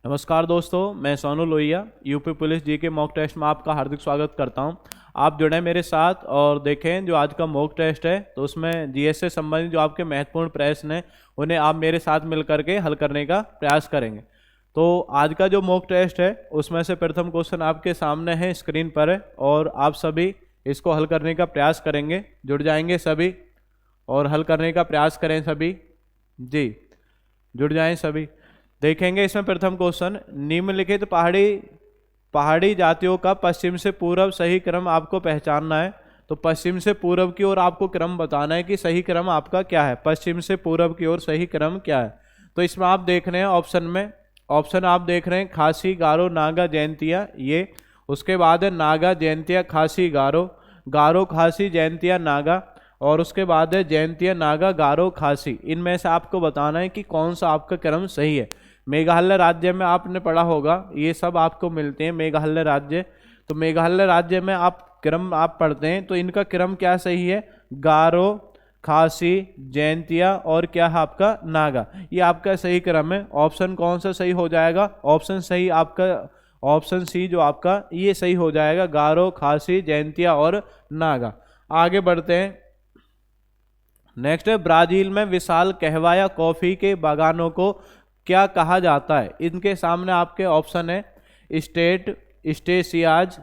नमस्कार दोस्तों, मैं सोनू लोहिया यूपी पुलिस जी के मॉक टेस्ट में आपका हार्दिक स्वागत करता हूं। आप जुड़े मेरे साथ और देखें जो आज का मॉक टेस्ट है तो उसमें जीएस से संबंधित जो आपके महत्वपूर्ण प्रश्न हैं उन्हें आप मेरे साथ मिल करके हल करने का प्रयास करेंगे। तो आज का जो मॉक टेस्ट है उसमें से प्रथम क्वेश्चन आपके सामने है, स्क्रीन पर है और आप सभी इसको हल करने का प्रयास करेंगे। जुड़ जाएंगे सभी और हल करने का प्रयास करें सभी। जी, जुड़ जाएं सभी। देखेंगे इसमें प्रथम क्वेश्चन, निम्नलिखित पहाड़ी जातियों का पश्चिम से पूर्व सही क्रम आपको पहचानना है। तो पश्चिम से पूर्व की ओर आपको क्रम बताना है कि सही क्रम आपका क्या है, पश्चिम से पूर्व की ओर सही क्रम क्या है। तो इसमें आप देख रहे हैं ऑप्शन आप देख रहे हैं खासी, गारो, नागा, जैंतिया, ये। उसके बाद है नागा, जैंतिया, खासी, गारो, गारो, खासी, जैंतिया, नागा, और उसके बाद है जैंतिया, नागा, गारो, खासी। इनमें से आपको बताना है कि कौन सा आपका क्रम सही है। मेघालय राज्य में आपने पढ़ा होगा, ये सब आपको मिलते हैं मेघालय राज्य। तो मेघालय राज्य में आप क्रम आप पढ़ते हैं तो इनका क्रम क्या सही है, गारो, खासी, जैंतिया और क्या है आपका नागा, ये आपका सही क्रम है। ऑप्शन कौन सा सही हो जाएगा, ऑप्शन सही आपका ऑप्शन सी जो आपका ये सही हो जाएगा, गारो, खासी, जैंतिया और नागा। आगे बढ़ते हैं। नेक्स्ट है, ब्राजील में विशाल कहवा या कॉफी के बागानों को क्या कहा जाता है। इनके सामने आपके ऑप्शन है स्टेट, स्टेसियाज,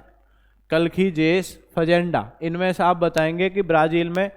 कलखीजेस, फजेंडा। इनमें से आप बताएंगे कि ब्राजील में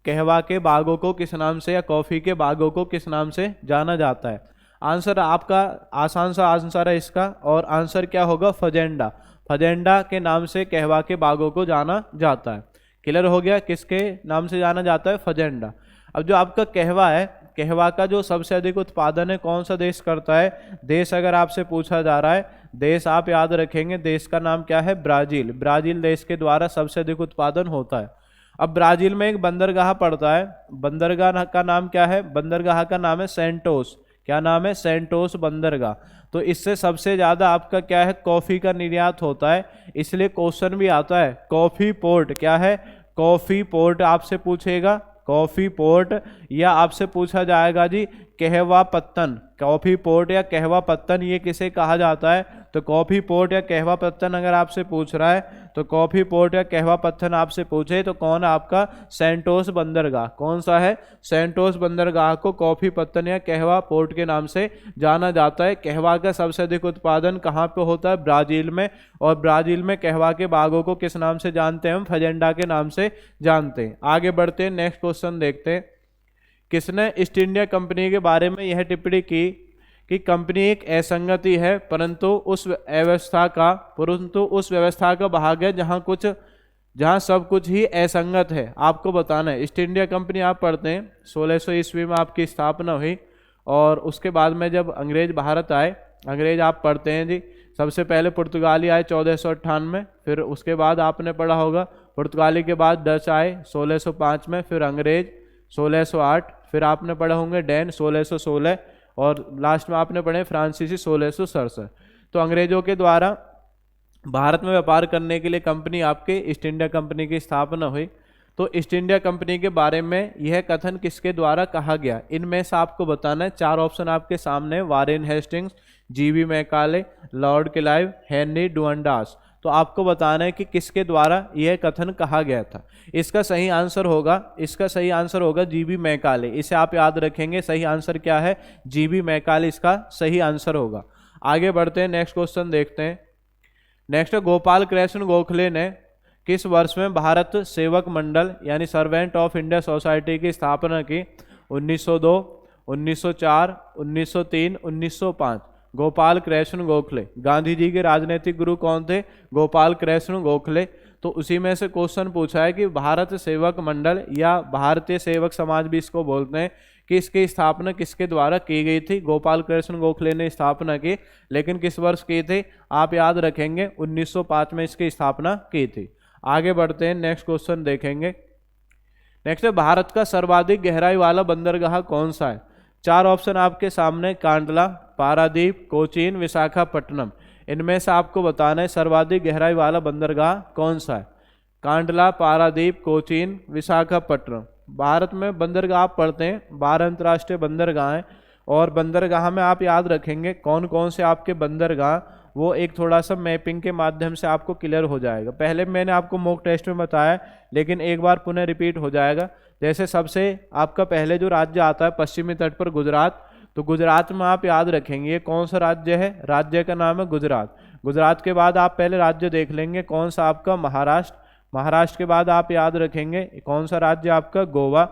कहवा के बागों को किस नाम से या कॉफी के बागों को किस नाम से जाना जाता है। आंसर आपका आसान सा आंसर है इसका, और आंसर क्या होगा, फजेंडा। फजेंडा के नाम से कहवा के बागों को जाना जाता है। क्लियर हो गया, किसके नाम से जाना जाता है, फजेंडा। अब जो आपका कहवा है, कहवा का जो सबसे अधिक उत्पादन है कौन सा देश करता है, देश अगर आपसे पूछा जा रहा है, देश आप याद रखेंगे, देश का नाम क्या है, ब्राजील। ब्राजील देश के द्वारा सबसे अधिक उत्पादन होता है। अब ब्राजील में एक बंदरगाह पड़ता है, बंदरगाह का नाम क्या है, बंदरगाह का नाम है सेंटोस। क्या नाम है, सेंटोस बंदरगाह। तो इससे सबसे ज्यादा आपका क्या है, कॉफी का निर्यात होता है। इसलिए क्वेश्चन भी आता है कॉफी पोर्ट, क्या है, कॉफी पोर्ट आपसे पूछेगा, कॉफी पोर्ट, या आपसे पूछा जाएगा जी कहवा पत्तन। कॉफी पोर्ट या कहवा पत्तन ये किसे कहा जाता है, तो कॉफी पोर्ट या कहवा पत्तन अगर आपसे पूछ रहा है तो कॉफी पोर्ट या कहवा पत्तन आपसे पूछे तो कौन है आपका, सेंटोस बंदरगाह। कौन सा है, सेंटोस बंदरगाह को कॉफी पत्तन या कहवा पोर्ट के नाम से जाना जाता है। कहवा का सबसे अधिक उत्पादन कहाँ पे होता है, ब्राजील में। और ब्राजील में कहवा के बागों को किस नाम से जानते हैं हम, फजेंडा के नाम से जानते हैं। आगे बढ़ते हैं, नेक्स्ट क्वेश्चन देखते हैं। किसने ईस्ट इंडिया कंपनी के बारे में यह टिप्पणी की कि कंपनी एक असंगति है परंतु उस व्यवस्था का भाग है जहां सब कुछ ही असंगत है। आपको बताना है, ईस्ट इंडिया कंपनी आप पढ़ते हैं 1600 ईस्वी में आपकी स्थापना हुई, और उसके बाद में जब अंग्रेज भारत आए, अंग्रेज आप पढ़ते हैं जी, सबसे पहले पुर्तगाली आए 1498, फिर उसके बाद आपने पढ़ा होगा पुर्तगाली के बाद डच आए 1605 में, फिर अंग्रेज 1608, फिर आपने पढ़े होंगे डैन 1616, और लास्ट में आपने पढ़े फ्रांसीसी 1667। तो अंग्रेजों के द्वारा भारत में व्यापार करने के लिए कंपनी आपके ईस्ट इंडिया कंपनी की स्थापना हुई। तो ईस्ट इंडिया कंपनी के बारे में यह कथन किसके द्वारा कहा गया, इनमें से आपको बताना है। चार ऑप्शन आपके सामने, Warren Hastings, G B Macaulay, Lord Clive, Henry Dundas. तो आपको बताना है कि किसके द्वारा यह कथन कहा गया था। इसका सही आंसर होगा जीबी मैकाले। इसे आप याद रखेंगे, सही आंसर क्या है, जीबी मैकाले इसका सही आंसर होगा। आगे बढ़ते हैं, नेक्स्ट क्वेश्चन देखते हैं। नेक्स्ट, गोपाल कृष्ण गोखले ने किस वर्ष में भारत सेवक मंडल यानी सर्वेंट ऑफ इंडिया सोसाइटी की स्थापना की, 1902, 1904, 1903, 1905। गोपाल कृष्ण गोखले, गांधी जी के राजनीतिक गुरु कौन थे, गोपाल कृष्ण गोखले। तो उसी में से क्वेश्चन पूछा है कि भारत सेवक मंडल या भारतीय सेवक समाज भी इसको बोलते हैं, कि इसकी स्थापना किसके द्वारा की गई थी, गोपाल कृष्ण गोखले ने स्थापना की, लेकिन किस वर्ष की थी, आप याद रखेंगे 1905 में इसकी स्थापना की थी। आगे बढ़ते हैं, नेक्स्ट क्वेश्चन देखेंगे। नेक्स्ट है, भारत का सर्वाधिक गहराई वाला बंदरगाह कौन सा है। चार ऑप्शन आपके सामने, कांडला, पारादीप, कोचीन, विशाखापट्टनम। इनमें से आपको बताना है सर्वाधिक गहराई वाला बंदरगाह कौन सा है, कांडला, पारादीप, कोचीन, विशाखापट्टनम। भारत में बंदरगाह आप पढ़ते हैं 12 अंतर्राष्ट्रीय बंदरगाह हैं, और बंदरगाह में आप याद रखेंगे कौन कौन से आपके बंदरगाह, वो एक थोड़ा सा मैपिंग के माध्यम से आपको क्लियर हो जाएगा। पहले मैंने आपको मॉक टेस्ट में बताया, लेकिन एक बार पुनः रिपीट हो जाएगा। जैसे सबसे आपका पहले जो राज्य आता है पश्चिमी तट पर गुजरात, तो गुजरात में आप याद रखेंगे ये कौन सा राज्य है, राज्य का नाम है गुजरात। गुजरात के बाद आप पहले राज्य देख लेंगे कौन सा आपका महाराष्ट्र। महाराष्ट्र के बाद आप याद रखेंगे कौन सा राज्य आपका गोवा,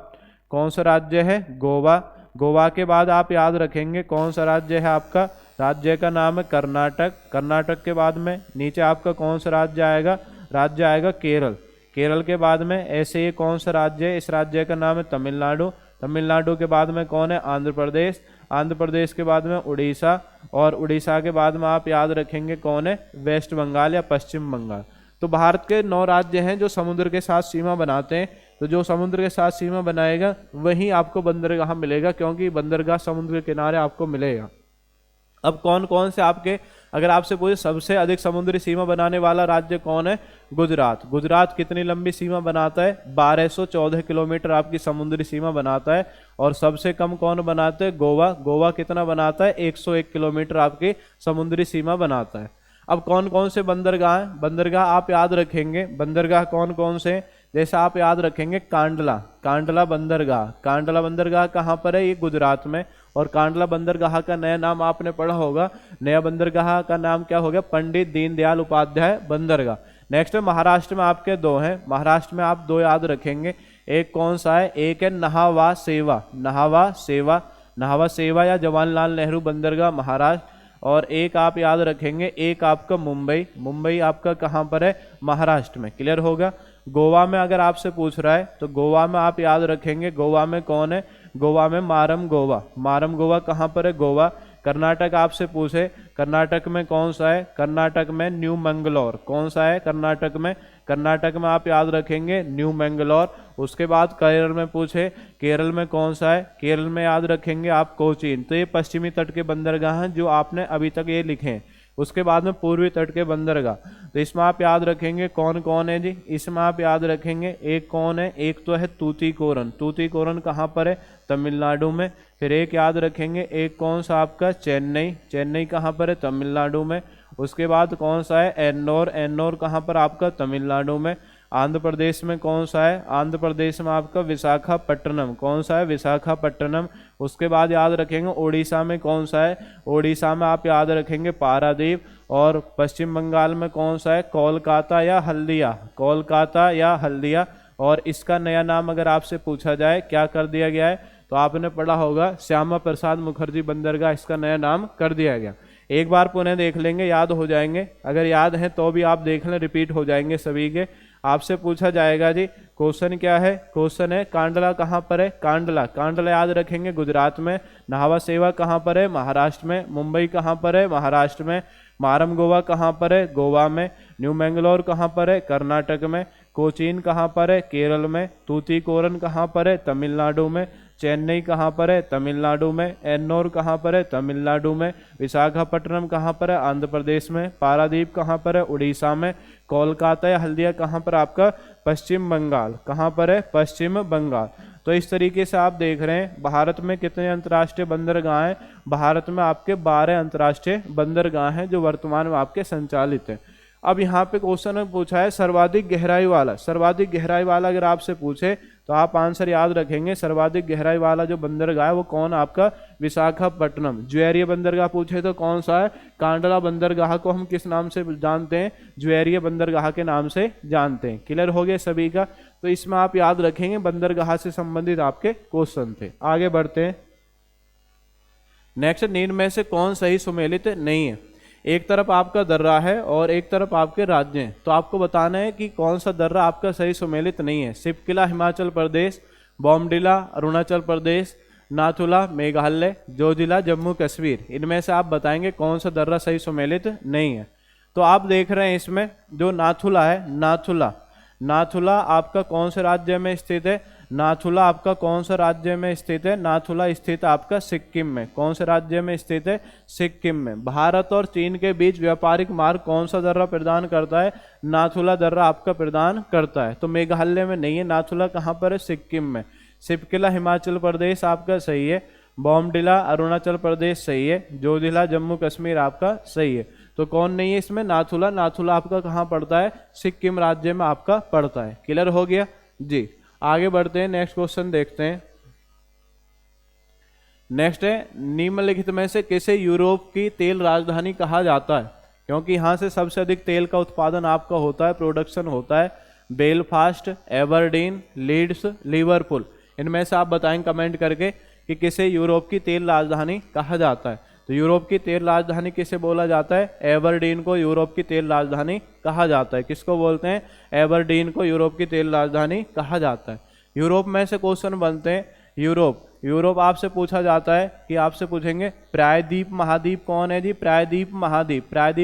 कौन सा राज्य है गोवा। गोवा के बाद आप याद रखेंगे कौन सा राज्य है आपका, राज्य का नाम है कर्नाटक। कर्नाटक के बाद में नीचे आपका कौन सा राज्य आएगा, राज्य आएगा केरल। केरल के बाद में ऐसे ये कौन सा राज्य है, इस राज्य का नाम है तमिलनाडु। तमिलनाडु के बाद में कौन है, आंध्र प्रदेश। आंध्र प्रदेश के बाद में उड़ीसा, और उड़ीसा के बाद में आप याद रखेंगे कौन है, वेस्ट बंगाल या पश्चिम बंगाल। तो भारत के 9 राज्य हैं जो समुद्र के साथ सीमा बनाते हैं। तो जो समुद्र के साथ सीमा बनाएगा वहीं आपको बंदरगाह मिलेगा, क्योंकि बंदरगाह समुद्र के किनारे आपको मिलेगा। अब कौन कौन से आपके, अगर आपसे पूछे सबसे अधिक समुद्री सीमा बनाने वाला राज्य कौन है, गुजरात। गुजरात कितनी लंबी सीमा बनाता है, 1214 किलोमीटर आपकी समुद्री सीमा बनाता है। और सबसे कम कौन बनाता है, गोवा। गोवा कितना बनाता है, 101 किलोमीटर आपकी समुद्री सीमा बनाता है। अब कौन कौन से बंदरगाह हैं, बंदरगाह आप याद रखेंगे, बंदरगाह कौन कौन से, जैसे आप याद रखेंगे कांडला, कांडला बंदरगाह। कांडला बंदरगाह कहाँ पर है, ये गुजरात में। और कांडला बंदरगाह का नया नाम आपने पढ़ा होगा, नया बंदरगाह का नाम क्या हो गया, पंडित दीनदयाल उपाध्याय बंदरगाह। नेक्स्ट महाराष्ट्र में आपके 2 हैं, महाराष्ट्र में आप 2 याद रखेंगे। एक कौन सा है, एक है नहावा सेवा, नहावा सेवा, नहावा सेवा या जवाहरलाल नेहरू बंदरगाह महाराष्ट्र। और एक आप याद रखेंगे, एक आपका मुंबई, मुंबई आपका कहाँ पर है, महाराष्ट्र में। क्लियर होगा। गोवा में अगर आपसे पूछ रहा है तो गोवा में आप याद रखेंगे, गोवा में कौन है, गोवा में मारम गोवा। मारम गोवा कहाँ पर है, गोवा। कर्नाटक आपसे पूछे, कर्नाटक में कौन सा है, कर्नाटक में न्यू मंगलोर। कौन सा है कर्नाटक में, कर्नाटक में आप याद रखेंगे न्यू मंगलोर। उसके बाद केरल में पूछे, केरल में कौन सा है, केरल में याद रखेंगे आप कोचीन। तो ये पश्चिमी तट के बंदरगाह हैं जो आपने अभी तक ये लिखे हैं। उसके बाद में पूर्वी तट के बंदरगाह, तो इसमें आप याद रखेंगे कौन कौन है जी, इसमें आप याद रखेंगे एक कौन है, एक तो है तूतीकोरन। तूतीकोरन कहाँ पर है, तमिलनाडु में। फिर एक याद रखेंगे, एक कौन सा आपका चेन्नई, चेन्नई कहाँ पर है, तमिलनाडु में। उसके बाद कौन सा है, एन्नौर, एन्नौर कहाँ पर आपका, तमिलनाडु में। आंध्र प्रदेश में कौन सा है, आंध्र प्रदेश में आपका विशाखापट्टनम। कौन सा है, विशाखापट्टनम। उसके बाद याद रखेंगे उड़ीसा में कौन सा है, उड़ीसा में आप याद रखेंगे पारादीप। और पश्चिम बंगाल में कौन सा है, कोलकाता या हल्दिया, कोलकाता या हल्दिया। और इसका नया नाम अगर आपसे पूछा जाए क्या कर दिया गया है, तो आपने पढ़ा होगा श्यामा प्रसाद मुखर्जी बंदरगाह, इसका नया नाम कर दिया गया। एक बार पुनः देख लेंगे, याद हो जाएंगे। अगर याद है तो भी आप देख लें, रिपीट हो जाएंगे सभी के। आपसे पूछा जाएगा जी क्वेश्चन क्या है, क्वेश्चन है कांडला कहाँ पर है, कांडला, कांडला याद रखेंगे गुजरात में। नहावा सेवा कहाँ पर है, महाराष्ट्र में। मुंबई कहाँ पर है, महाराष्ट्र में। मारम गोवा कहाँ पर है, गोवा में। न्यू मैंगलोर कहाँ पर है, कर्नाटक में। कोचीन कहाँ पर है, केरल में। तूतीकोरन कहाँ पर है, तमिलनाडु में। चेन्नई कहाँ पर है, तमिलनाडु में। एन्नौर कहाँ पर है, तमिलनाडु में। विशाखापट्टनम कहाँ पर है, आंध्र प्रदेश में। पारादीप कहाँ पर है, उड़ीसा में। कोलकाता या हल्दिया कहाँ पर आपका, पश्चिम बंगाल। कहाँ पर है, पश्चिम बंगाल। तो इस तरीके से आप देख रहे हैं भारत में कितने अंतर्राष्ट्रीय बंदरगाह हैं। भारत में आपके 12 अंतर्राष्ट्रीय बंदरगाह हैं जो वर्तमान में आपके संचालित हैं। अब यहाँ पे क्वेश्चन पूछा है सर्वाधिक गहराई वाला, सर्वाधिक गहराई वाला अगर आपसे पूछे तो आप आंसर याद रखेंगे सर्वाधिक गहराई वाला जो बंदरगाह है वो कौन, आपका विशाखापट्टनम। ज्वेरीय बंदरगाह पूछे तो कौन सा है, कांडला बंदरगाह को हम किस नाम से जानते हैं, ज्वेरीय बंदरगाह के नाम से जानते हैं। क्लियर हो गया सभी का। तो इसमें आप याद रखेंगे बंदरगाह से संबंधित आपके क्वेश्चन थे। आगे बढ़ते हैं। नेक्स्ट, निम्न में से कौन सही सुमेलित नहीं है। एक तरफ आपका दर्रा है और एक तरफ आपके राज्य हैं, तो आपको बताना है कि कौन सा दर्रा आपका सही सुमेलित नहीं है। सिपकिला हिमाचल प्रदेश, बॉमडिला अरुणाचल प्रदेश, नाथुला मेघालय, जोजिला जम्मू कश्मीर, इनमें से आप बताएंगे कौन सा दर्रा सही सुमेलित नहीं है। तो आप देख रहे हैं इसमें जो नाथुला है, नाथुला, नाथुला आपका कौन से राज्य में स्थित है, नाथुला आपका कौन सा राज्य में स्थित है, नाथुला स्थित आपका सिक्किम में। कौन से राज्य में स्थित है, सिक्किम में। भारत और चीन के बीच व्यापारिक मार्ग कौन सा दर्रा प्रदान करता है, नाथुला दर्रा आपका प्रदान करता है। तो मेघालय में नहीं है, नाथुला कहाँ पर है, सिक्किम में। सिपकिला हिमाचल प्रदेश आपका सही है। बॉमडिला अरुणाचल प्रदेश सही है, जोजिला जम्मू कश्मीर आपका सही है। तो कौन नहीं है इसमें, नाथुला। नाथुला आपका कहाँ पड़ता है, सिक्किम राज्य में आपका पड़ता है। क्लियर हो गया जी। आगे बढ़ते हैं, नेक्स्ट क्वेश्चन देखते हैं। नेक्स्ट है, निम्नलिखित में से किसे यूरोप की तेल राजधानी कहा जाता है, क्योंकि यहाँ से सबसे अधिक तेल का उत्पादन आपका होता है, प्रोडक्शन होता है। बेलफास्ट, एबरडीन, लीड्स, लिवरपूल, इनमें से आप बताएं कमेंट करके कि किसे यूरोप की तेल राजधानी कहा जाता है। तो यूरोप की तेल राजधानी किसे बोला जाता है, एबरडीन को यूरोप की तेल राजधानी कहा जाता है। किसको बोलते हैं, एबरडीन को यूरोप की तेल राजधानी कहा जाता है। यूरोप में से क्वेश्चन बनते हैं, यूरोप आपसे पूछा जाता है कि आपसे पूछेंगे प्रायद्वीप महाद्वीप कौन है जी, प्रायद्वीप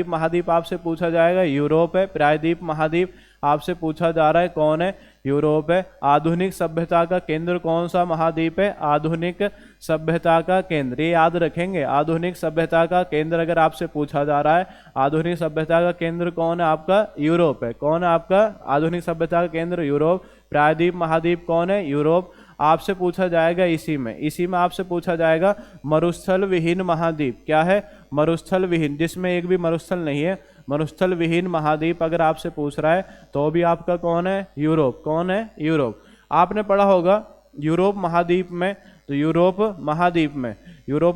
महाद्वीप आपसे पूछा जाएगा, यूरोप है। प्रायद्वीप महाद्वीप आपसे पूछा जा रहा है, कौन है, यूरोप है। आधुनिक सभ्यता का केंद्र कौन सा महाद्वीप है, आधुनिक सभ्यता का केंद्र, ये याद रखेंगे। आधुनिक सभ्यता का केंद्र अगर आपसे पूछा जा रहा है, आधुनिक सभ्यता का केंद्र कौन है आपका, यूरोप है। कौन है आपका आधुनिक सभ्यता का केंद्र, यूरोप। प्रायद्वीप महाद्वीप कौन है, यूरोप। आपसे पूछा जाएगा इसी में आपसे पूछा जाएगा मरुस्थल विहीन महाद्वीप, क्या है, मरुस्थल विहीन, जिसमें एक भी मरुस्थल नहीं है, मरुस्थल विहीन महाद्वीप अगर आपसे पूछ रहा है तो भी आपका कौन है, यूरोप। कौन है, यूरोप। आपने पढ़ा होगा यूरोप महाद्वीप में, तो यूरोप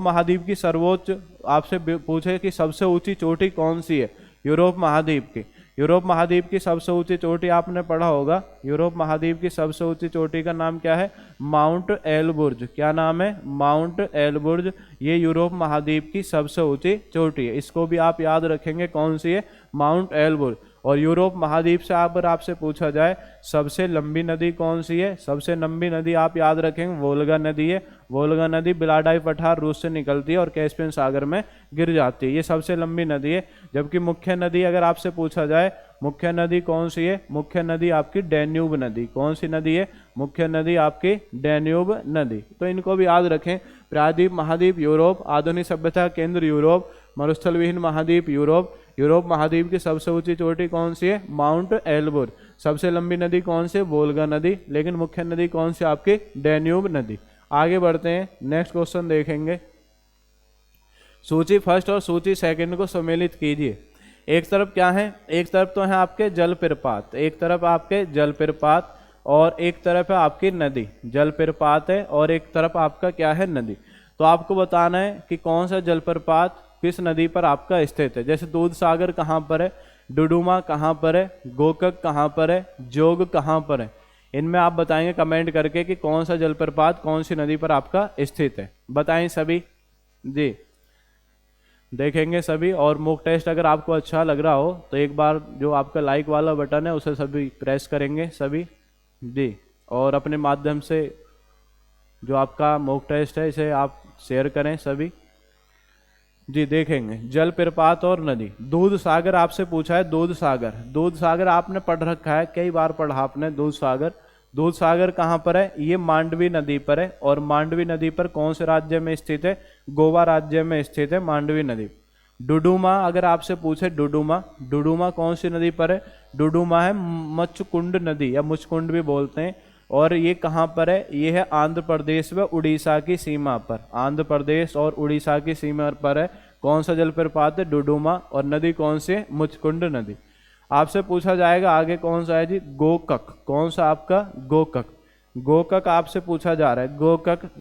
महाद्वीप की सर्वोच्च, आपसे पूछे कि सबसे ऊंची चोटी कौन सी है, यूरोप महाद्वीप की। यूरोप महाद्वीप की सबसे ऊंची चोटी आपने पढ़ा होगा, यूरोप महाद्वीप की सबसे ऊंची चोटी का नाम क्या है, माउंट एलबुर्ज। क्या नाम है, माउंट एलबुर्ज। ये यूरोप महाद्वीप की सबसे ऊंची चोटी है, इसको भी आप याद रखेंगे, कौन सी है, माउंट एलबुर्ज। और यूरोप महाद्वीप से अगर आपसे पूछा जाए सबसे लंबी नदी कौन सी है, सबसे लंबी नदी आप याद रखेंगे वोल्गा नदी है। वोल्गा नदी बिलाडाई पठार रूस से निकलती है और कैस्पियन सागर में गिर जाती है, ये सबसे लंबी नदी है। जबकि मुख्य नदी अगर आपसे पूछा जाए, मुख्य नदी कौन सी है, मुख्य नदी आपकी डैन्यूब नदी। कौन सी नदी है, मुख्य नदी आपकी डैन्यूब नदी। तो इनको भी याद रखें, प्रायद्वीप महाद्वीप यूरोप, आधुनिक सभ्यता केंद्र यूरोप, मरुस्थल विहीन महाद्वीप यूरोप। यूरोप महाद्वीप की सबसे ऊंची चोटी कौन सी है, माउंट एलबुर्ज। सबसे लंबी नदी कौन सी, वोल्गा नदी। लेकिन मुख्य नदी कौन सी आपकी, डैन्यूब नदी। आगे बढ़ते हैं, नेक्स्ट क्वेश्चन देखेंगे। सूची फर्स्ट और सूची सेकंड को सम्मिलित कीजिए। एक तरफ क्या है, एक तरफ तो है आपके जलप्रपात, एक तरफ आपके जलप्रपात और एक तरफ है आपकी नदी। जलप्रपात है और एक तरफ आपका क्या है, नदी। तो आपको बताना है कि कौन सा जलप्रपात किस नदी पर आपका स्थित है। जैसे दूध सागर कहाँ पर है, डुडुमा कहाँ पर है, गोकक कहाँ पर है, जोग कहाँ पर है। इनमें आप बताएंगे कमेंट करके कि कौन सा जलप्रपात कौन सी नदी पर आपका स्थित है। बताएं सभी जी, देखेंगे सभी। और मॉक टेस्ट अगर आपको अच्छा लग रहा हो तो एक बार जो आपका लाइक वाला बटन है उसे सभी प्रेस करेंगे सभी जी। और अपने माध्यम से जो आपका मॉक टेस्ट है इसे आप शेयर करें सभी जी। देखेंगे जलप्रपात और नदी। दूध सागर आपसे पूछा है, दूध सागर आपने पढ़ रखा है, कई बार पढ़ा आपने दूध सागर कहाँ पर है, ये मांडवी नदी पर है। और मांडवी नदी पर कौन से राज्य में स्थित है, गोवा राज्य में स्थित है मांडवी नदी। डुडुमा अगर आपसे पूछे, डुडुमा कौन सी नदी पर है, डुडुमा है मच्छकुंड नदी या मुचकुंड भी बोलते हैं। और ये कहाँ पर है, ये है आंध्र प्रदेश व उड़ीसा की सीमा पर, आंध्र प्रदेश और उड़ीसा की सीमा पर है। कौन सा जलप्रपात है, डुडुमा। और नदी कौन सी है, मुचकुंड नदी। आपसे पूछा जाएगा आगे कौन सा है जी, गोकक। कौन सा आपका, गोकक आपसे पूछा जा रहा है।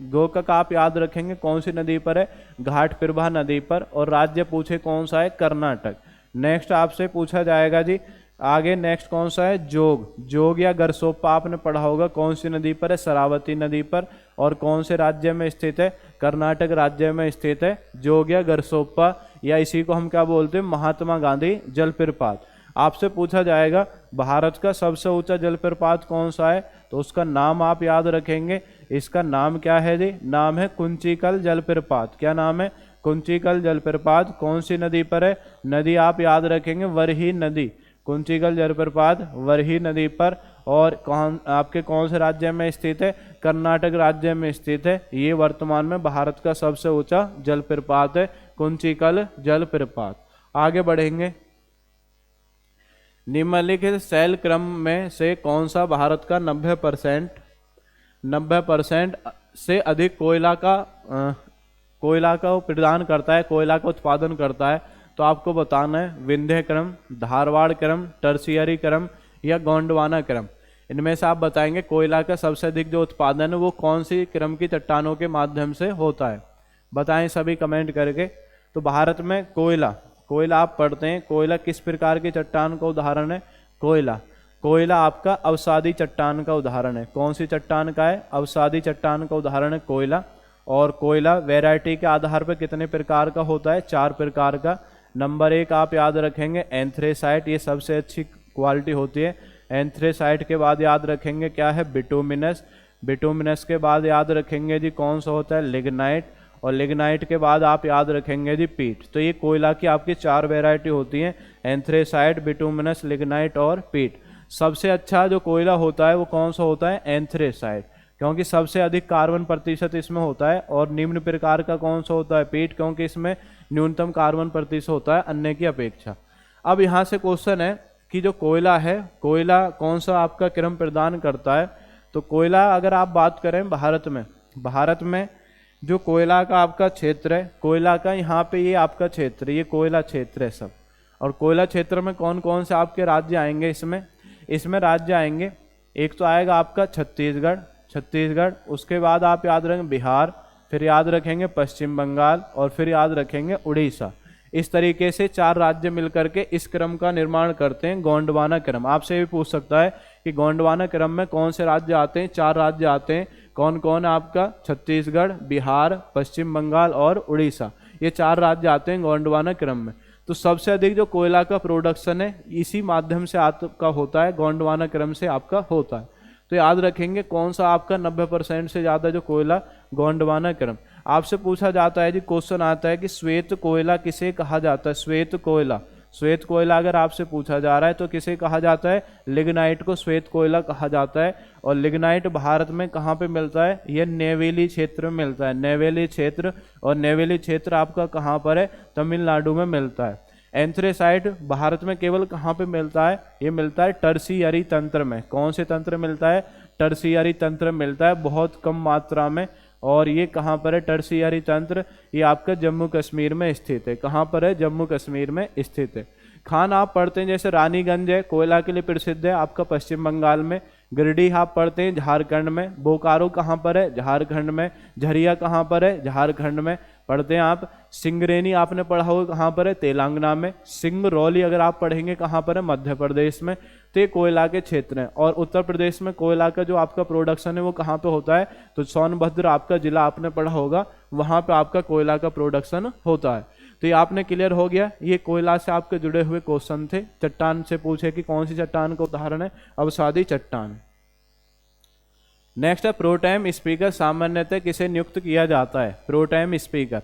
गोकक आप याद रखेंगे कौन सी नदी पर है, घाटप्रभा नदी पर। और राज्य पूछे कौन सा है, कर्नाटक। नेक्स्ट आपसे पूछा जाएगा जी आगे, नेक्स्ट कौन सा है, जोग या गरसोप्पा आपने पढ़ा होगा, कौन सी नदी पर है, शरावती नदी पर। और कौन से राज्य में स्थित है, कर्नाटक राज्य में स्थित है जोग या गरसोप्पा, या इसी को हम क्या बोलते हैं, महात्मा गांधी जलप्रपात। आपसे पूछा जाएगा भारत का सबसे ऊंचा जलप्रपात कौन सा है, तो उसका नाम आप याद रखेंगे। इसका नाम क्या है जी, नाम है कुंचिकल जलप्रपात। क्या नाम है, कुंचिकल जलप्रपात। कौन सी नदी पर है, नदी आप याद रखेंगे वरही नदी। कुंचिकल जलप्रपात वरही नदी पर। और कौन से राज्य में स्थित है, कर्नाटक राज्य में स्थित है। ये वर्तमान में भारत का सबसे ऊंचा जलप्रपात है, कुंचिकल जलप्रपात। आगे बढ़ेंगे, निम्नलिखित शैल क्रम में से कौन सा भारत का 90% से अधिक कोयला का वो प्रदान करता है, कोयला का उत्पादन करता है, तो आपको बताना है विंध्य क्रम, धारवाड़ क्रम, टर्शियरी क्रम या गोंडवाना क्रम। इनमें से आप बताएंगे कोयला का सबसे अधिक जो उत्पादन है वो कौन सी क्रम की चट्टानों के माध्यम से होता है, बताएं सभी कमेंट करके। तो भारत में कोयला आप पढ़ते हैं, कोयला किस प्रकार की चट्टान का उदाहरण है? कोयला आपका अवसादी चट्टान का उदाहरण है। कौन सी चट्टान का है? अवसादी चट्टान का उदाहरण है कोयला। और कोयला वैरायटी के आधार पर कितने प्रकार का होता है? 4 प्रकार का। नंबर 1 आप याद रखेंगे एंथ्रेसाइट, ये सबसे अच्छी क्वालिटी होती है। एंथ्रेसाइट के बाद याद रखेंगे क्या है? बिटुमिनस। बिटुमिनस के बाद याद रखेंगे जी कौन सा होता है? लिग्नाइट। और लिग्नाइट के बाद आप याद रखेंगे जी पीट। तो ये कोयला की आपकी 4 वैरायटी होती हैं, एंथ्रेसाइट, बिटुमिनस, लिग्नाइट और पीट। सबसे अच्छा जो कोयला होता है वो कौन सा होता है? एंथ्रेसाइट, क्योंकि सबसे अधिक कार्बन प्रतिशत इसमें होता है। और निम्न प्रकार का कौन सा होता है? पीट, क्योंकि इसमें न्यूनतम कार्बन प्रतिशत होता है अन्य की अपेक्षा। अब यहाँ से क्वेश्चन है कि जो कोयला है, कोयला कौन सा आपका क्रम प्रदान करता है? तो कोयला अगर आप बात करें भारत में जो कोयला का आपका क्षेत्र है, कोयला का यहाँ पे ये आपका क्षेत्र, ये कोयला क्षेत्र है सब। और कोयला क्षेत्र में कौन कौन से आपके राज्य आएंगे? इसमें राज्य आएंगे, एक तो आएगा आपका छत्तीसगढ़, उसके बाद आप याद रखेंगे बिहार, फिर याद रखेंगे पश्चिम बंगाल और फिर याद रखेंगे उड़ीसा। इस तरीके से 4 राज्य मिलकर के इस क्रम का निर्माण करते हैं, गोंडवाना क्रम। आपसे भी पूछ सकता है कि गोंडवाना क्रम में कौन से राज्य आते हैं? 4 राज्य आते हैं। कौन कौन? आपका छत्तीसगढ़, बिहार, पश्चिम बंगाल और उड़ीसा, ये 4 राज्य आते हैं गोंडवाना क्रम में। तो सबसे अधिक जो कोयला का प्रोडक्शन है इसी माध्यम से आपका होता है, गोंडवाना क्रम से आपका होता है। तो याद रखेंगे कौन सा आपका 90% से ज़्यादा जो कोयला, गोंडवाना क्रम। आपसे पूछा जाता है जी, क्वेश्चन आता है कि श्वेत कोयला किसे कहा जाता है? श्वेत कोयला अगर आपसे पूछा जा रहा है तो किसे कहा जाता है? लिग्नाइट को श्वेत कोयला कहा जाता है। और लिग्नाइट भारत में कहाँ पे मिलता है? ये नेवेली क्षेत्र में मिलता है, नेवेली क्षेत्र। और नेवेली क्षेत्र आपका कहाँ पर है? तमिलनाडु में मिलता है। एंथ्रेसाइट भारत में केवल कहाँ पे मिलता है? ये मिलता है टर्शियरी तंत्र में। कौन से तंत्र मिलता है? टर्शियरी तंत्र मिलता है, बहुत कम मात्रा में। और ये कहाँ पर है टर्शियरी तंत्र? ये आपका जम्मू कश्मीर में स्थित है। कहाँ पर है? जम्मू कश्मीर में स्थित है। खान आप पढ़ते हैं जैसे रानीगंज है, कोयला के लिए प्रसिद्ध है आपका पश्चिम बंगाल में। गिरिडीह आप पढ़ते हैं झारखंड में। बोकारो कहाँ पर है? झारखंड में। झरिया कहाँ पर है? झारखंड में पढ़ते हैं आप। सिंगरेनी आपने पढ़ा होगा कहाँ पर है? तेलंगाना में। सिंगरौली अगर आप पढ़ेंगे कहाँ पर है? मध्य प्रदेश में। तो ये कोयला के क्षेत्र हैं। और उत्तर प्रदेश में कोयला का जो आपका प्रोडक्शन है वो कहाँ पे होता है? तो सोनभद्र आपका जिला आपने पढ़ा होगा, वहाँ पे आपका कोयला का प्रोडक्शन होता है। तो ये आपने क्लियर हो गया। ये कोयला से आपके जुड़े हुए क्वेश्चन थे। चट्टान से पूछे कि कौन सी चट्टान का उदाहरण है? अवसादी चट्टान। नेक्स्ट है प्रोटेम स्पीकर सामान्यतः किसे नियुक्त किया जाता है? Pro tem speaker.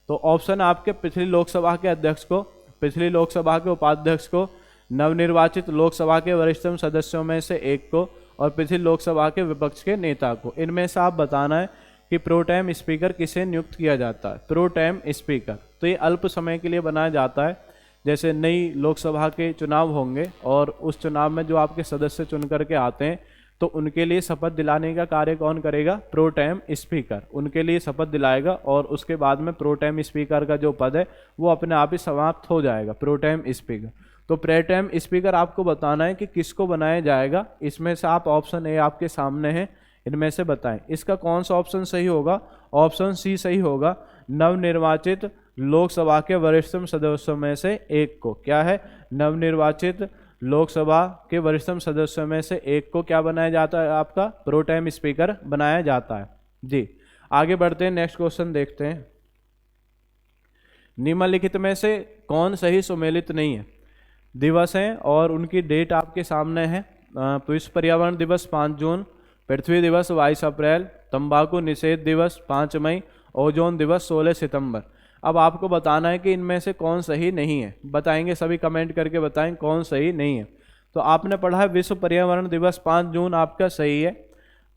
तो ऑप्शन आपके पिछली लोकसभा के अध्यक्ष को, पिछली लोकसभा के उपाध्यक्ष को, नवनिर्वाचित लोकसभा के वरिष्ठतम सदस्यों में से एक को और पिछली लोकसभा के विपक्ष के नेता को। इनमें से आप बताना है कि प्रोटेम स्पीकर किसे नियुक्त किया जाता है। प्रोटेम स्पीकर तो ये अल्प समय के लिए बनाया जाता है। जैसे नई लोकसभा के चुनाव होंगे और उस चुनाव में जो आपके सदस्य चुन करके आते हैं तो उनके लिए शपथ दिलाने का कार्य कौन करेगा? प्रोटेम स्पीकर उनके लिए शपथ दिलाएगा। और उसके बाद में प्रोटेम स्पीकर का जो पद है वो अपने आप ही समाप्त हो जाएगा, प्रोटेम स्पीकर। तो प्रोटेम स्पीकर आपको बताना है कि किसको बनाया जाएगा। इसमें से आप ऑप्शन ए आपके सामने है, इनमें से बताएं इसका कौन सा ऑप्शन सही होगा? ऑप्शन सी सही होगा, नवनिर्वाचित लोकसभा के वरिष्ठतम सदस्यों में से एक को। क्या है? नवनिर्वाचित लोकसभा के वरिष्ठतम सदस्यों में से एक को क्या बनाया जाता है? आपका प्रोटेम स्पीकर बनाया जाता है जी। आगे बढ़ते हैं, नेक्स्ट क्वेश्चन देखते हैं। निम्नलिखित में से कौन सही सुमेलित नहीं है? दिवस हैं और उनकी डेट आपके सामने है। विश्व पर्यावरण दिवस 5 जून, पृथ्वी दिवस 22 अप्रैल, तंबाकू निषेध दिवस 5 मई, ओजोन दिवस 16 सितंबर। अब आपको बताना है कि इनमें से कौन सही नहीं है। बताएंगे सभी, कमेंट करके बताएं कौन सही नहीं है। तो आपने पढ़ा है विश्व पर्यावरण दिवस 5 जून आपका सही है,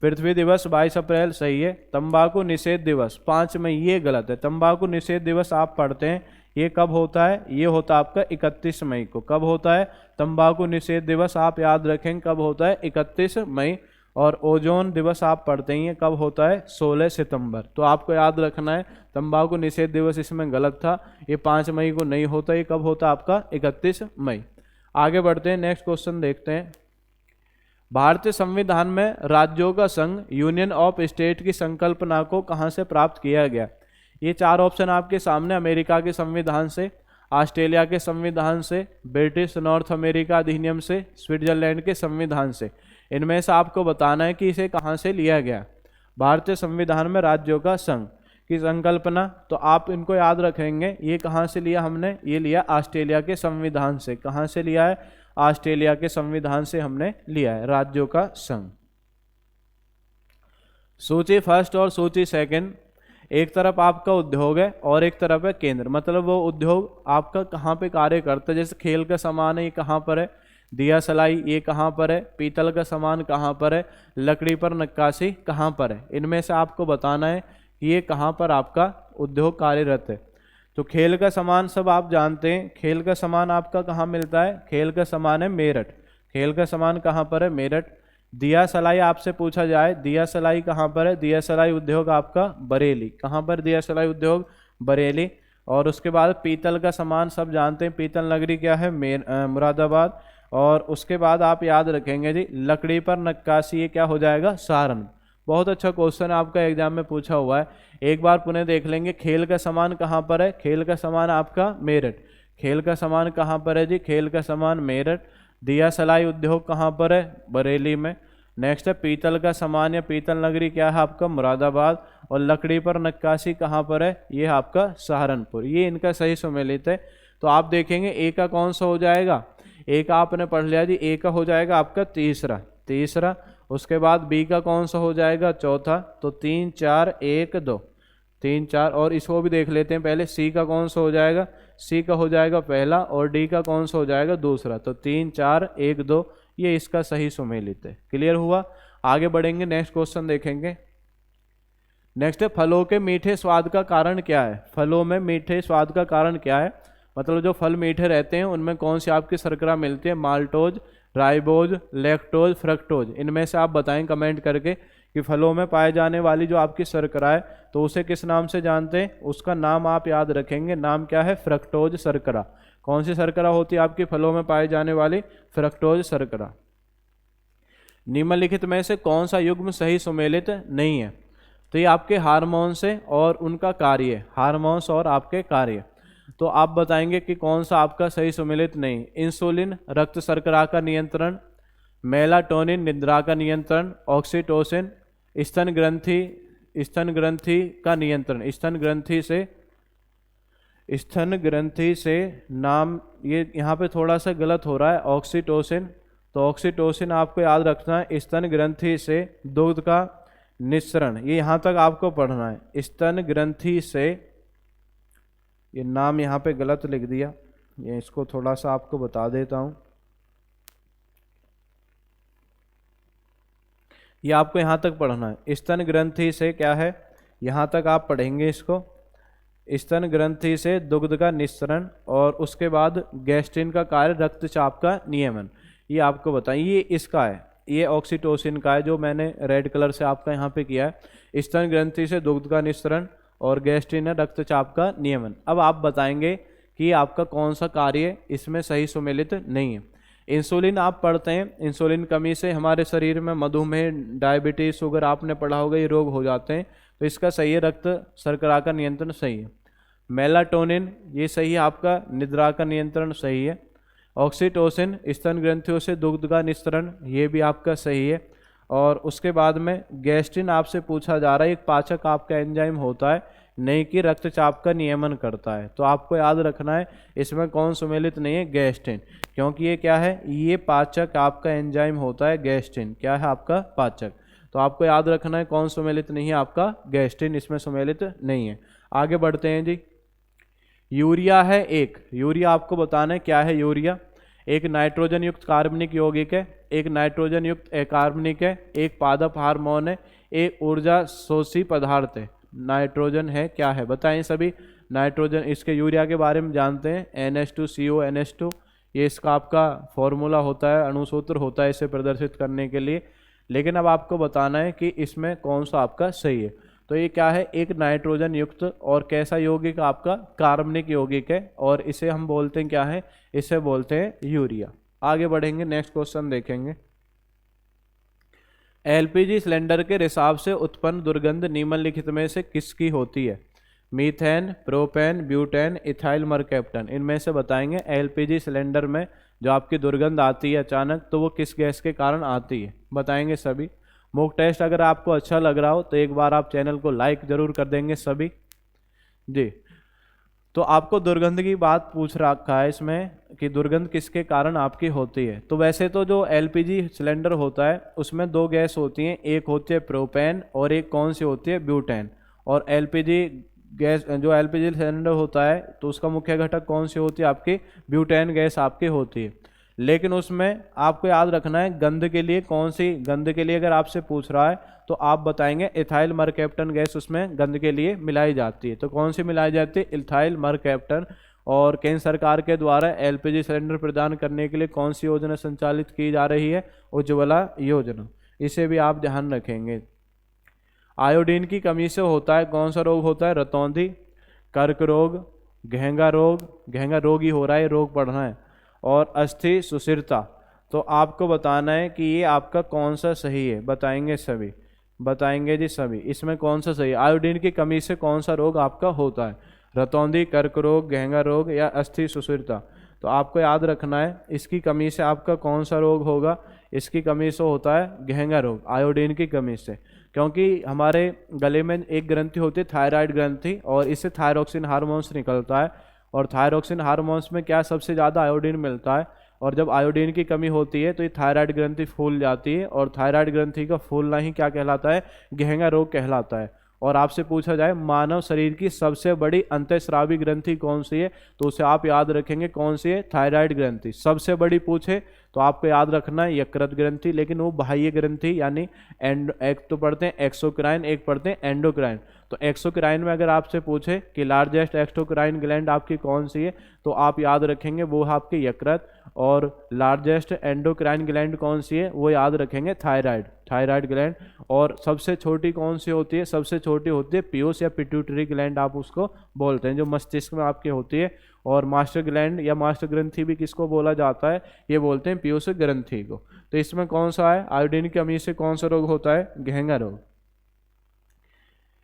पृथ्वी दिवस 22 अप्रैल सही है, तंबाकू निषेध दिवस 5 मई ये गलत है। तंबाकू निषेध दिवस आप पढ़ते हैं, ये कब होता है? ये होता है आपका 31 मई को। कब होता है तंबाकू निषेध दिवस? आप याद रखें कब होता है? 31 मई। और ओजोन दिवस आप पढ़ते ही हैं, कब होता है? 16 सितंबर। तो आपको याद रखना है तंबाकू निषेध दिवस इसमें गलत था, ये 5 मई को नहीं होता, ये कब होता आपका? 31 मई। आगे बढ़ते हैं, नेक्स्ट क्वेश्चन देखते हैं। भारतीय संविधान में राज्यों का संघ, यूनियन ऑफ स्टेट की संकल्पना को कहाँ से प्राप्त किया गया? ये 4 ऑप्शन आपके सामने। अमेरिका के संविधान से, ऑस्ट्रेलिया के संविधान से, ब्रिटिश नॉर्थ अमेरिका अधिनियम से, स्विट्जरलैंड के संविधान से। इनमें से आपको बताना है कि इसे कहाँ से लिया गया। भारतीय संविधान में राज्यों का संघ की संकल्पना, तो आप इनको याद रखेंगे। ये कहाँ से लिया हमने? ये लिया ऑस्ट्रेलिया के संविधान से। कहाँ से लिया है? ऑस्ट्रेलिया के संविधान से हमने लिया है राज्यों का संघ। सूची फर्स्ट और सूची सेकंड, एक तरफ आपका उद्योग है और एक तरफ है केंद्र। मतलब वो उद्योग आपका कहाँ पे कार्य करता है। जैसे खेल का सामान है, ये कहाँ पर है? दिया सलाई, ये कहाँ पर है? पीतल का सामान कहाँ पर है? लकड़ी पर नक्काशी कहाँ पर है? इनमें से आपको बताना है कि ये कहाँ पर आपका उद्योग कार्यरत है। तो खेल का सामान सब आप जानते हैं। खेल का सामान आपका कहाँ मिलता है? खेल का सामान है मेरठ। खेल का सामान कहाँ पर है? मेरठ। दिया सलाई आपसे पूछा जाए, दिया सलाई कहाँ पर है? दिया सलाई उद्योग आपका बरेली। कहाँ पर दिया सलाई उद्योग? बरेली। और उसके बाद पीतल का सामान सब जानते हैं, पीतल नगरी क्या है? मुरादाबाद। और उसके बाद आप याद रखेंगे जी, लकड़ी पर नक्काशी, ये क्या हो जाएगा? सहारनपुर। बहुत अच्छा क्वेश्चन आपका एग्जाम में पूछा हुआ है, एक बार पुनः देख लेंगे। खेल का सामान कहाँ पर है? खेल का सामान आपका मेरठ। खेल का सामान कहाँ पर है जी? खेल का सामान मेरठ। दिया सलाई उद्योग कहाँ पर है? बरेली में। नेक्स्ट है पीतल का सामान या पीतल नगरी क्या है आपका? मुरादाबाद। और लकड़ी पर नक्काशी कहाँ पर है? ये आपका सहारनपुर। ये इनका सही सुमेलित है। तो आप देखेंगे ए का कौन सा हो जाएगा? ए का आपने पढ़ लिया जी, ए का हो जाएगा आपका तीसरा। उसके बाद बी का कौन सा हो जाएगा? चौथा। तो 3 4 1 2, 3 4। और इसको भी देख लेते हैं पहले, सी का कौन सा हो जाएगा? सी का हो जाएगा पहला, और डी का कौन सा हो जाएगा? दूसरा। तो 3 4 1 2, ये इसका सही सुमेलित है। क्लियर हुआ? आगे बढ़ेंगे, नेक्स्ट क्वेश्चन देखेंगे। नेक्स्ट है, फलों के मीठे स्वाद का कारण क्या है? फलों में मीठे स्वाद का कारण क्या है? मतलब जो फल मीठे रहते हैं उनमें कौन सी आपकी शर्करा मिलती है? Maltose, ribose, lactose, fructose. इनमें से आप बताएं कमेंट करके कि फलों में पाए जाने वाली जो आपकी शर्करा है तो उसे किस नाम से जानते हैं? उसका नाम आप याद रखेंगे, नाम क्या है? फ्रक्टोज शर्करा। कौन सी शर्करा होती है आपकी फलों में पाई जाने वाली? फ्रक्टोज शर्करा। निम्नलिखित में से कौन सा युग्म सही सुमेलित नहीं है? तो ये आपके हार्मोन्स है और उनका कार्य, हार्मोन्स और आपके कार्य। तो आप बताएंगे कि कौन सा आपका सही सुमेलित नहीं? इंसुलिन रक्त शर्करा का नियंत्रण, मेलाटोनिन निद्रा का नियंत्रण, ऑक्सीटोसिन स्तन ग्रंथि का नियंत्रण। स्तन ग्रंथि से नाम ये यहाँ पे थोड़ा सा गलत हो रहा है, ऑक्सीटोसिन। तो ऑक्सीटोसिन आपको याद रखना है, स्तन ग्रंथि से दुग्ध का निस्सरण, ये यहाँ तक आपको पढ़ना है। स्तन ग्रंथि से, ये नाम यहाँ पे गलत लिख दिया, ये इसको थोड़ा सा आपको बता देता हूँ। ये आपको यहाँ तक पढ़ना है, स्तन ग्रंथि से क्या है, यहाँ तक आप पढ़ेंगे इसको। स्तन ग्रंथि से दुग्ध का निस्सरण, और उसके बाद गैस्ट्रिन का कार्य रक्तचाप का नियमन। ये आपको बताएं, ये इसका है, ये ऑक्सीटोसिन का है जो मैंने रेड कलर से आपका यहाँ पे किया है। स्तन ग्रंथि से दुग्ध का निस्सरण और गैस्ट्रिन है रक्तचाप का नियमन। अब आप बताएंगे कि आपका कौन सा कार्य इसमें सही सुमेलित नहीं है। इंसुलिन आप पढ़ते हैं, इंसुलिन कमी से हमारे शरीर में मधुमेह, डायबिटीज, शुगर आपने पढ़ा होगा, ये रोग हो जाते हैं। तो इसका सही है रक्त शर्करा का नियंत्रण सही है। मेलाटोनिन ये सही है आपका, निद्रा का नियंत्रण सही है। ऑक्सीटोसिन स्तन ग्रंथियों से दुग्ध का निस्सरण, ये भी आपका सही है। और उसके बाद में गैस्ट्रिन आपसे पूछा जा रहा है, एक पाचक आपका एंजाइम होता है, नहीं कि रक्तचाप का नियमन करता है। तो आपको याद रखना है इसमें कौन सुमेलित नहीं है? गैस्ट्रिन, क्योंकि ये क्या है, ये पाचक आपका एंजाइम होता है। गैस्ट्रिन क्या है आपका? पाचक। तो आपको याद रखना है कौन सुमेलित नहीं है आपका? गैस्ट्रिन इसमें सुमेलित नहीं है। आगे बढ़ते हैं जी। यूरिया है एक, यूरिया आपको बताना है क्या है यूरिया। एक नाइट्रोजन युक्त कार्बनिक यौगिक है, एक नाइट्रोजन युक्त अकार्बनिक है, एक पादप हार्मोन है, एक ऊर्जा शोषी पदार्थ है। नाइट्रोजन है क्या है? बताएं सभी। नाइट्रोजन, इसके यूरिया के बारे में जानते हैं, NH2CO NH2, ये इसका आपका फॉर्मूला होता है, अणुसूत्र होता है इसे प्रदर्शित करने के लिए। लेकिन अब आपको बताना है कि इसमें कौन सा आपका सही है। तो ये क्या है, एक नाइट्रोजन युक्त और कैसा यौगिक आपका, कार्बनिक यौगिक है, और इसे हम बोलते हैं क्या है, इसे बोलते हैं यूरिया। आगे बढ़ेंगे, नेक्स्ट क्वेश्चन देखेंगे। एलपीजी सिलेंडर के रिसाव से उत्पन्न दुर्गंध निम्नलिखित में से किसकी होती है? Methane, propane, butane, ethyl mercaptan. इनमें से बताएंगे एलपीजी सिलेंडर में जो आपकी दुर्गंध आती है अचानक, तो वो किस गैस के कारण आती है, बताएंगे सभी। मॉक टेस्ट अगर आपको अच्छा लग रहा हो तो एक बार आप चैनल को लाइक जरूर कर देंगे सभी जी। तो आपको दुर्गंध की बात पूछ रखा है इसमें कि दुर्गंध किसके कारण आपकी होती है। तो वैसे तो जो एलपीजी सिलेंडर होता है उसमें दो गैस होती हैं, एक होती है प्रोपेन और एक कौन सी होती है, ब्यूटेन। और एलपीजी गैस, जो एलपीजी सिलेंडर होता है तो उसका मुख्य घटक कौन सी होती है, आपकी ब्यूटेन गैस आपकी होती है। लेकिन उसमें आपको याद रखना है गंध के लिए कौन सी, गंध के लिए अगर आपसे पूछ रहा है तो आप बताएंगे इथाइल मरकैप्टन गैस उसमें गंध के लिए मिलाई जाती है। तो कौन सी मिलाई जाती है, इथाइल मरकैप्टन। और केंद्र सरकार के द्वारा एलपीजी सिलेंडर प्रदान करने के लिए कौन सी योजना संचालित की जा रही है, उज्ज्वला योजना। इसे भी आप ध्यान रखेंगे। आयोडीन की कमी से होता है कौन सा रोग होता है, रतौंधी, कर्क रोग, घेंगा रोग ही हो रहा है, रोग पढ़ना है, और अस्थि सुशिरता। तो आपको बताना है कि ये आपका कौन सा सही है, बताएंगे सभी, बताएंगे जी सभी। इसमें कौन सा सही है, आयोडीन की कमी से कौन सा रोग आपका होता है, रतौंधी, कर्क रोग, घेंगा रोग या अस्थि सुशिरता। तो आपको याद रखना है इसकी कमी से आपका कौन सा रोग होगा, इसकी कमी से होता है घेंगा रोग, आयोडीन की कमी से। क्योंकि हमारे गले में एक ग्रंथि होती है थायराइड ग्रंथि, और इससे थायरोक्सिन हार्मोन्स निकलता है, और थायरोक्सिन हार्मोन्स में क्या सबसे ज़्यादा आयोडीन मिलता है। और जब आयोडीन की कमी होती है तो ये थायराइड ग्रंथि फूल जाती है, और थायराइड ग्रंथि का फूलना ही क्या कहलाता है, घेंगा रोग कहलाता है। और आपसे पूछा जाए मानव शरीर की सबसे बड़ी अंतःस्रावी ग्रंथि कौन सी है, तो उसे आप याद रखेंगे कौन सी है, थायराइड ग्रंथि। सबसे बड़ी पूछे तो आपको याद रखना है यकृत ग्रंथि, लेकिन वो बाह्य ग्रंथि यानी एक तो पढ़ते हैं एक्सोक्राइन, एक पढ़ते हैं एंडोक्राइन। तो एक्सोक्राइन में अगर आपसे पूछे कि लार्जेस्ट एक्सोक्राइन ग्लैंड आपकी कौन सी है, तो आप याद रखेंगे वो आपकी यकृत। और लार्जेस्ट एंडोक्राइन ग्लैंड कौन सी है, वो याद रखेंगे थायराइड ग्लैंड। और सबसे छोटी कौन सी होती है, सबसे छोटी होती है पीयूष या पिट्यूटरी ग्लैंड आप उसको बोलते हैं, जो मस्तिष्क में आपके होती है। और मास्टर ग्लैंड या मास्टर ग्रंथि भी किसको बोला जाता है, ये बोलते हैं पीयूष ग्रंथि को। तो इसमें कौन सा है, आयोडीन की कमी से कौन सा रोग होता है, घेंगा रोग।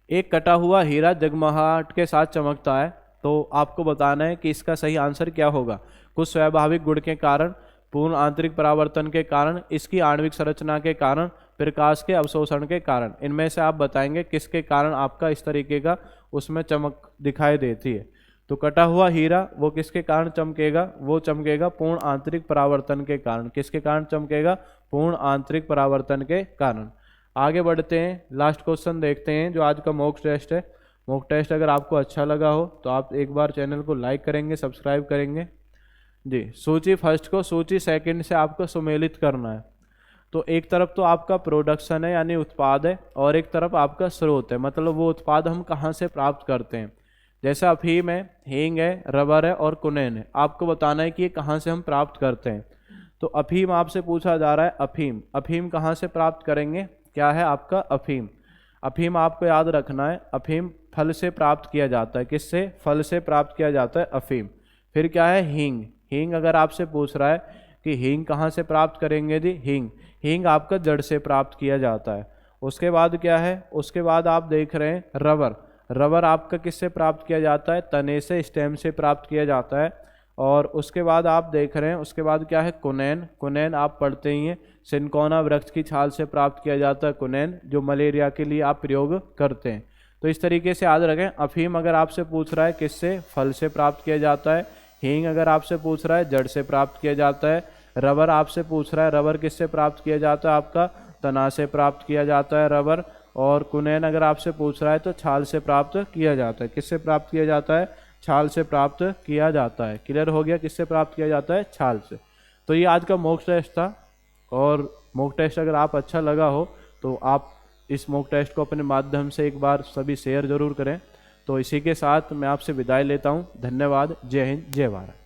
एक कटा हुआ हीरा जगमगाहट के साथ चमकता है, तो आपको बताना है कि इसका सही आंसर क्या होगा। कुछ स्वाभाविक गुण के कारण, पूर्ण आंतरिक परावर्तन के कारण, इसकी आणविक संरचना के कारण, प्रकाश के अवशोषण के कारण। इनमें से आप बताएंगे किसके कारण आपका इस तरीके का उसमें चमक दिखाई देती है। तो कटा हुआ हीरा वो किसके कारण चमकेगा, वो चमकेगा पूर्ण आंतरिक परावर्तन के कारण। किसके कारण चमकेगा, पूर्ण आंतरिक परावर्तन के कारण। आगे बढ़ते हैं, लास्ट क्वेश्चन देखते हैं जो आज का मॉक टेस्ट है। मॉक टेस्ट अगर आपको अच्छा लगा हो तो आप एक बार चैनल को लाइक करेंगे, सब्सक्राइब करेंगे जी। सूची फर्स्ट को सूची सेकंड से आपको सुमेलित करना है। तो एक तरफ तो आपका प्रोडक्शन है यानी उत्पाद है, और एक तरफ आपका स्रोत है, मतलब वो उत्पाद हम कहाँ से प्राप्त करते हैं। जैसे अफीम है, हींग है, रबर है और कुनैन है। आपको बताना है कि ये कहाँ से हम प्राप्त करते हैं। तो अफीम आपसे पूछा जा रहा है, अफीम कहाँ से प्राप्त करेंगे, क्या है आपका अफीम। अफीम आपको याद रखना है, अफीम फल से प्राप्त किया जाता है। किससे, फल से प्राप्त किया जाता है अफीम। फिर क्या है, हींग अगर आपसे पूछ रहा है कि हींग कहाँ से प्राप्त करेंगे जी, हींग आपका जड़ से प्राप्त किया जाता है। उसके बाद क्या है, उसके बाद आप देख रहे हैं रबर आपका किससे प्राप्त किया जाता है, तने से, स्टेम से प्राप्त किया जाता है। और उसके बाद आप देख रहे हैं, उसके बाद क्या है, कुनैन आप पढ़ते ही हैं, सिनकोना वृक्ष की छाल से प्राप्त किया जाता है कुनैन, जो मलेरिया के लिए आप प्रयोग करते हैं। तो इस तरीके से याद रखें, अफीम अगर आपसे पूछ रहा है किससे, फल से प्राप्त किया जाता है। हींग अगर आपसे पूछ रहा है जड़ से प्राप्त किया जाता है। रबर आपसे पूछ रहा है, रबर किससे प्राप्त किया जाता है, आपका तना से प्राप्त किया जाता है रबर। और कुनैन अगर आपसे पूछ रहा है तो छाल से प्राप्त किया जाता है। किससे प्राप्त किया जाता है, छाल से प्राप्त किया जाता है। क्लियर हो गया, किससे प्राप्त किया जाता है, छाल से। तो ये आज का मॉक टेस्ट था, और मॉक टेस्ट अगर आप अच्छा लगा हो तो आप इस मॉक टेस्ट को अपने माध्यम से एक बार सभी शेयर जरूर करें। तो इसी के साथ मैं आपसे विदाई लेता हूँ। धन्यवाद। जय हिंद, जय भारत।